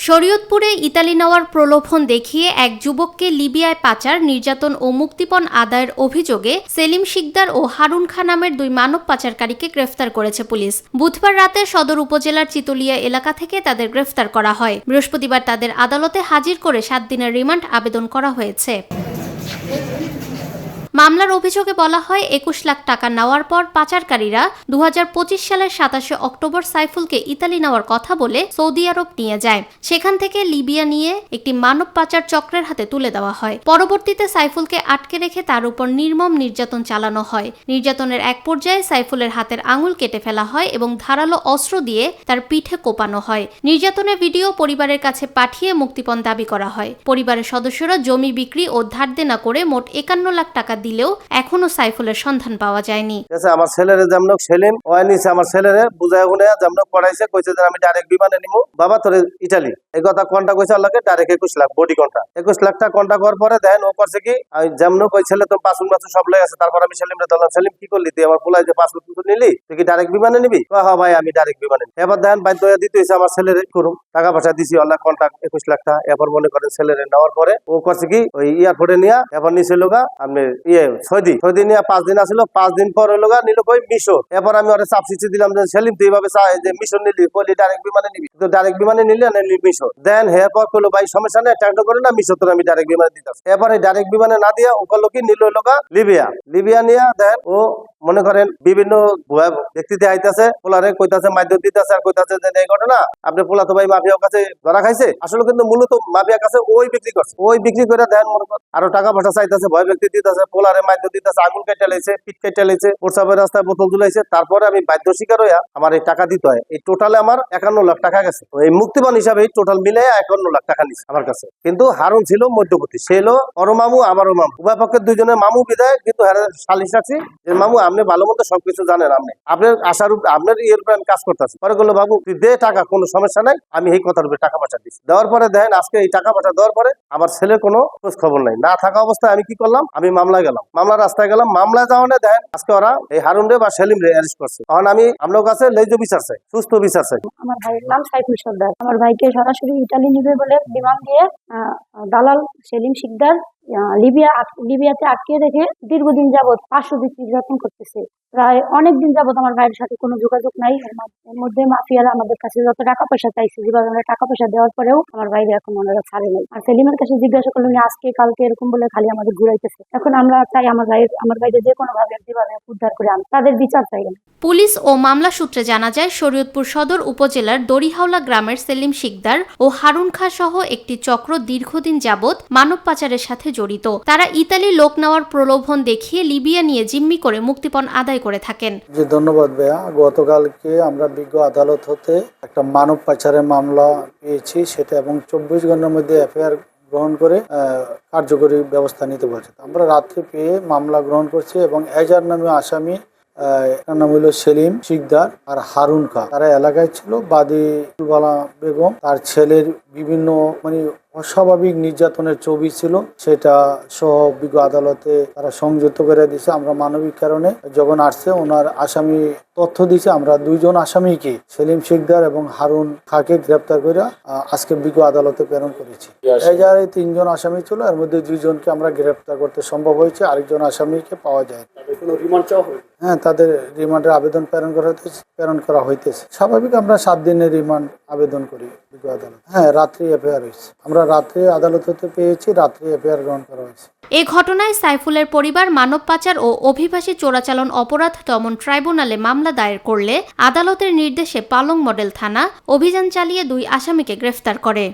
শরীয়তপুরে Italy নেওয়ার প্রলোভন দেখিয়ে এক যুবককে লিবিয়ায় পাচার, নির্যাতন ও মুক্তিপণ আদায়ের অভিযোগে সেলিম শিকদার ও হারুন খা নামের দুই মানব পাচারকারীকে গ্রেফতার করেছে পুলিশ। বুধবার রাতে সদর উপজেলার চিতলিয়া এলাকা থেকে তাদের গ্রেফতার করা হয়। বৃহস্পতিবার তাদের আদালতে হাজির করে ৭ দিনের রিমান্ড আবেদন করা হয়েছে। মামলার অভিযোগে বলা হয় ২১ লাখ টাকা নেওয়ার পর পাচারকারীরা ২০২৫ সালের ২৭শে অক্টোবর সাইফুলকে ইতালি নেওয়ার কথা বলে সৌদি আরব নিয়ে যায়। সেখান থেকে লিবিয়া নিয়ে একটি মানব পাচার চক্রের হাতে তুলে দেওয়া হয়। পরবর্তীতে সাইফুলকে আটকে রেখে তার উপর নির্মম নির্যাতন চালানো হয়। নির্যাতনের এক পর্যায়ে সাইফুলের হাতের আঙুল কেটে ফেলা হয় এবং ধারালো অস্ত্র দিয়ে তার পিঠে কোপানো হয়। নির্যাতনের ভিডিও পরিবারের কাছে পাঠিয়ে মুক্তিপণ দাবি করা হয়। পরিবারের সদস্যরা জমি বিক্রি ও ধার দেনা করে মোট ৫১ লাখ টাকা দিলেও এখনো সাইফুলের সন্ধান পাওয়া যায়নি। আমার ছেলের জামনক সেলিম ওয়ানিছে, আমার ছেলেরে বুঝায় গুনে জামনক পড়াইছে, কইছে যে আমি ডাইরেক্ট বিমানে নিমু বাবা তোর ইটালি। এই কথা কোনটা কইছে আল্লাহকে, ডাইরেক্ট ২১ লাখ বডি কোনটা ২১ লাখ টাকা কোনটা করার পরে দেন ও করছে কি, আমি জামনক ওই ছেলে তো পাসুন মাসুন সব লই আছে। তারপর আমি সেলিমরে বললাম, সেলিম কি করলি তুই, আমার পোলাই যে পাসপোর্ট নিলি, তুই কি ডাইরেক্ট বিমানে নিবি? হ্যাঁ ভাই আমি ডাইরেক্ট বিমানে। এবার দেন বাধ্য হয়ে দিতে হয়েছে আমার ছেলেরে করুম, টাকা পয়সা দিছি আল্লাহ কন্টাক্ট ২১ লাখ টাকা। এরপর মনে করেন ছেলেরে নেওয়ার পরে ও করছে কি, ওই এয়ারপোর্টে নিয়ে এরপর নিচে লোকা আপনি সৌদি নিয়ে ৫ দিন আসলো। 5 দিন পর হলো নিল কই মিশর। এরপর আমি ওরা সাবসিডি দিলাম যে সেলিম তুই এইভাবে যে মিশর নিলি, বলি ডাইরেক্ট বিমানে নিবি, তো ডাইরেক্ট বিমানে নিলি না মিশর। দেন এরপর করলো ভাই সমস্যা নেই, ট্যাক্স করে না মিশর, তোর আমি ডাইরেক্ট বিমানে দিতেছি। এরপর এই ডাইরেক্ট বিমানে না দিয়ে ও করলো কি, নিল লোকা লিবিয়া নিয়ে দেন ও মনে করেন বিভিন্ন ব্যক্তিতে আইতেছে, পোলারে কইতাছে মাধ্যম দিতেছে আর কইতাছে যে এই ঘটনা আপনি পোলা তো ভাই মাফিয়ার কাছে ধরা খাইছে। আসলে কিন্তু মূলত মাফিয়ার কাছে ওই বিক্রি করছে, ওই বিক্রি করে দেন মনে করেন আরো টাকা পয়সা চাইতেছে, ভয় ব্যক্তি দিতেছে, পোলারে মাধ্যম দিতেছে, আঙুল কেটে লাইছে, পিঠ কেটে লাইছে, প্রসাবের রাস্তায় বোতল তুলাইছে। তারপরে আমি বাধ্য শিকার হইয়া আমার এই টাকা দিতে হয়। এই টোটালে আমার ৫১ লাখ টাকা গেছে। এই মুক্তিপণ হিসাবে টোটাল মিলে ৫১ লাখ টাকা নিচ্ছে আমার কাছে। কিন্তু হারুন ছিল মধ্যবর্তী, সে হলো ওর মামু আমারও মামু, উভয় পক্ষের দুইজনের মামু বিদায়। কিন্তু সালিশ রাখছি যে মামু আপনি ভালো মতো সবকিছু জানেন, আপনার আশার আপনার ইয়ের উপরে আমি কাজ করতেছি। পরে বললো বাবু তুই দে টাকা, কোনো সমস্যা নাই, আমি এই কথার উপরে টাকা পয়সা দিচ্ছি। দেওয়ার পরে দেখেন আজকে এই টাকা পয়সা দেওয়ার পরে আমার ছেলের কোনো খোঁজ খবর নাই। না থাকা অবস্থায় আমি কি করলাম, আমি মামলায় গেলাম, মামলা রাস্তায় গেলাম। মামলায় যাওয়ানে দেখেন আজকে ওরা এই হারুন রে বা সেলিম রে অ্যারেস্ট করছে। তখন আমি আপনার কাছে লেজ বিচার চাই, সুস্থ বিচার চাই। আমার ভাইয়ের নাম সাইফুল সর্দার। আমার ভাইকে সরাসরি ইটালি নিবে বলে বিমান দিয়ে দালাল সেলিম শিকদার লিবিয়াতে আটকে রেখে দীর্ঘদিন যাবৎ পার্শ্ববিক নির্যাতন করতেছে। প্রায় অনেকদিন যাবৎ আমার ভাইয়ের সাথে কোনো যোগাযোগ নাই। এর মধ্যে মাফিয়ারা আমাদের কাছে যত টাকা পয়সা চাইছে, যেভাবে আমরা টাকা পয়সা দেওয়ার পরেও আমার ভাইরে এখন ওনারা ছাড়ে নাই। আর সেলিমের কাছে জিজ্ঞাসা করলাম আজকে কালকে এরকম বলে খালি আমাদের ঘুরাইতেছে। এখন আমরা চাই আমার ভাইরে যে কোনো ভাবে যেভাবে উদ্ধার করে আন, তাদের বিচার চাই। পুলিশ ও মামলা সূত্রে জানা যায় শরীয়তপুর সদর উপজেলার দড়িহাওলা গ্রামের সেলিম শিকদার ও হারুন খা সহ একটি চক্র দীর্ঘদিন যাবৎ মানব পাচারের সাথে জড়িত। তারা ইতালি লোক নেওয়ার প্রলোভন দেখিয়ে লিবিয়া নিয়ে জিম্মি করে মুক্তিপণ আদায় করে থাকেন। ধন্যবাদ ভাইয়া। গতকালকে আমরা বিজ্ঞ আদালত হতে একটা মানব পাচারের মামলা পেয়েছি, সেটা এবং ২৪ ঘন্টার মধ্যে এফআইআর গ্রহণ করে কার্যকরী ব্যবস্থা নিতে বলছে। আমরা রাত্রে পেয়ে মামলা গ্রহণ করছি এবং এজার নামে আসামি, এর নাম হলো সেলিম শিকদার আর হারুন খা। তারা এলাকায় ছিল। বাদী বালা বেগম, তার ছেলের বিভিন্ন অস্বাভাবিক নির্যাতনের ছবি ছিল, সেটা সহ বিজ্ঞ আদালতে তারা সংযুক্ত করে দিয়েছে। আমরা মানবিক কারণে যখন আসছে ওনার আসামি তথ্য দিয়েছে, আমরা 2 জন আসামিকে সেলিম শিকদার এবং হারুন খাকে গ্রেপ্তার করে আজকে বিজ্ঞ আদালতে প্রেরণ করেছি। এই যারা 3 জন আসামি ছিল, এর মধ্যে 2 জনকে আমরা গ্রেপ্তার করতে সম্ভব হয়েছে, আরেকজন আসামিকে পাওয়া যায়। হ্যাঁ, তাদের রিমান্ডের আবেদন প্রেরণ করা হইতেছে। স্বাভাবিক আমরা 7 দিনের রিমান্ড আবেদন করি বিজ্ঞ আদালত। হ্যাঁ, রাত্রি এফআইআর হয়েছে। আমরা রাত্রে আদালত হতে পেয়েছি, রাত্রে এফআইআর গ্রহণ করা হয়েছে। এই ঘটনায় সাইফুলের পরিবার মানব পাচার ও অভিবাসী চোরাচালান অপরাধ দমন ট্রাইব্যুনালে মামলা দায়ের করলে আদালতের নির্দেশে পালং মডেল থানা অভিযান চালিয়ে 2 আসামিকে গ্রেফতার করে।